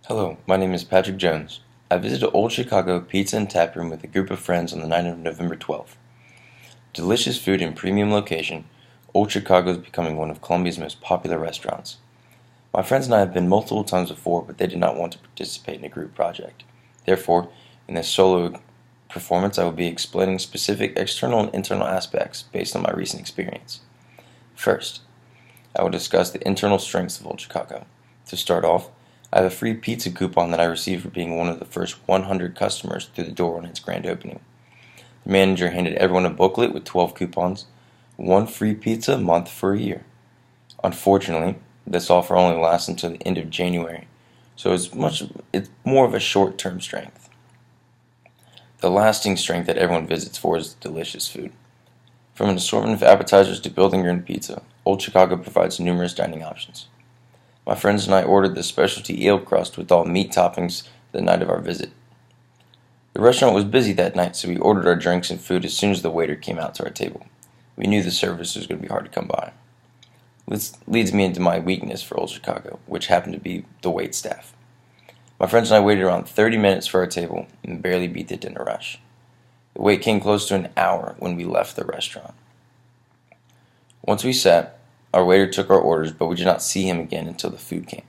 Hello, my name is Patrick Jones. I visited Old Chicago Pizza and Tap Room with a group of friends on the night of November 12th. Delicious food and premium location, Old Chicago is becoming one of Columbia's most popular restaurants. My friends and I have been multiple times before, but they did not want to participate in a group project. Therefore, in this solo performance, I will be explaining specific external and internal aspects based on my recent experience. First, I will discuss the internal strengths of Old Chicago. To start off, I have a free pizza coupon that I received for being one of the first 100 customers through the door on its grand opening. The manager handed everyone a booklet with 12 coupons, one free pizza a month for a year. Unfortunately, this offer only lasts until the end of January, so it's more of a short-term strength. The lasting strength that everyone visits for is delicious food. From an assortment of appetizers to building your own pizza, Old Chicago provides numerous dining options. My friends and I ordered the specialty eel crust with all meat toppings the night of our visit. The restaurant was busy that night, so we ordered our drinks and food as soon as the waiter came out to our table. We knew the service was going to be hard to come by. This leads me into my weakness for Old Chicago, which happened to be the wait staff. My friends and I waited around 30 minutes for our table and barely beat the dinner rush. The wait came close to an hour when we left the restaurant. Once we sat, our waiter took our orders, but we did not see him again until the food came.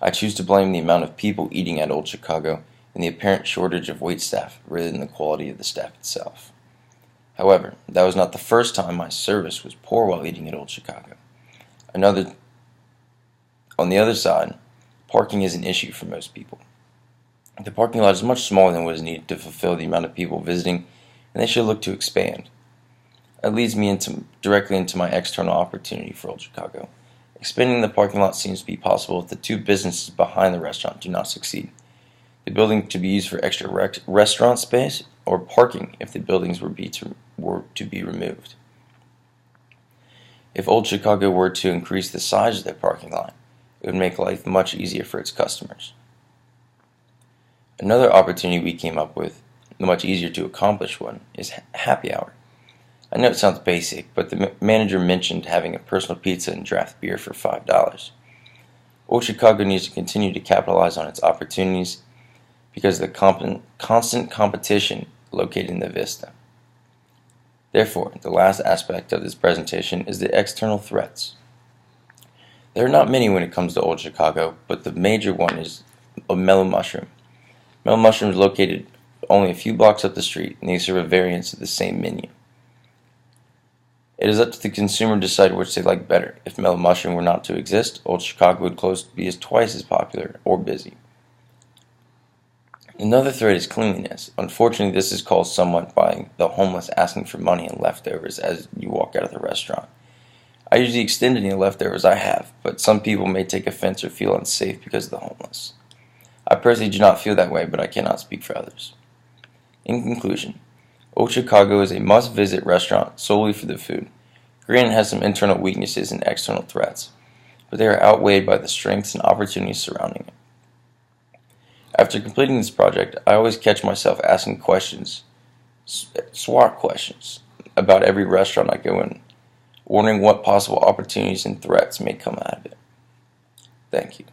I choose to blame the amount of people eating at Old Chicago and the apparent shortage of waitstaff rather than the quality of the staff itself. However, that was not the first time my service was poor while eating at Old Chicago. On the other side, parking is an issue for most people. The parking lot is much smaller than what is needed to fulfill the amount of people visiting, and they should look to expand. That leads me directly into my external opportunity for Old Chicago. Expanding the parking lot seems to be possible if the two businesses behind the restaurant do not succeed. The building to be used for extra restaurant space, or parking if the buildings were to be removed. If Old Chicago were to increase the size of their parking lot, it would make life much easier for its customers. Another opportunity we came up with, the much easier to accomplish one, is happy hour. I know it sounds basic, but the manager mentioned having a personal pizza and draft beer for $5. Old Chicago needs to continue to capitalize on its opportunities because of the constant competition located in the Vista. Therefore, the last aspect of this presentation is the external threats. There are not many when it comes to Old Chicago, but the major one is a Mellow Mushroom. Mellow Mushroom is located only a few blocks up the street, and they serve a variant of the same menu. It is up to the consumer to decide which they like better. If Mellow Mushroom were not to exist, Old Chicago would close to be twice as popular or busy. Another threat is cleanliness. Unfortunately, this is caused somewhat by the homeless asking for money and leftovers as you walk out of the restaurant. I usually extend any leftovers I have, but some people may take offense or feel unsafe because of the homeless. I personally do not feel that way, but I cannot speak for others. In conclusion, Old Chicago is a must-visit restaurant solely for the food. Granted, it has some internal weaknesses and external threats, but they are outweighed by the strengths and opportunities surrounding it. After completing this project, I always catch myself asking questions, SWOT questions, about every restaurant I go in, wondering what possible opportunities and threats may come out of it. Thank you.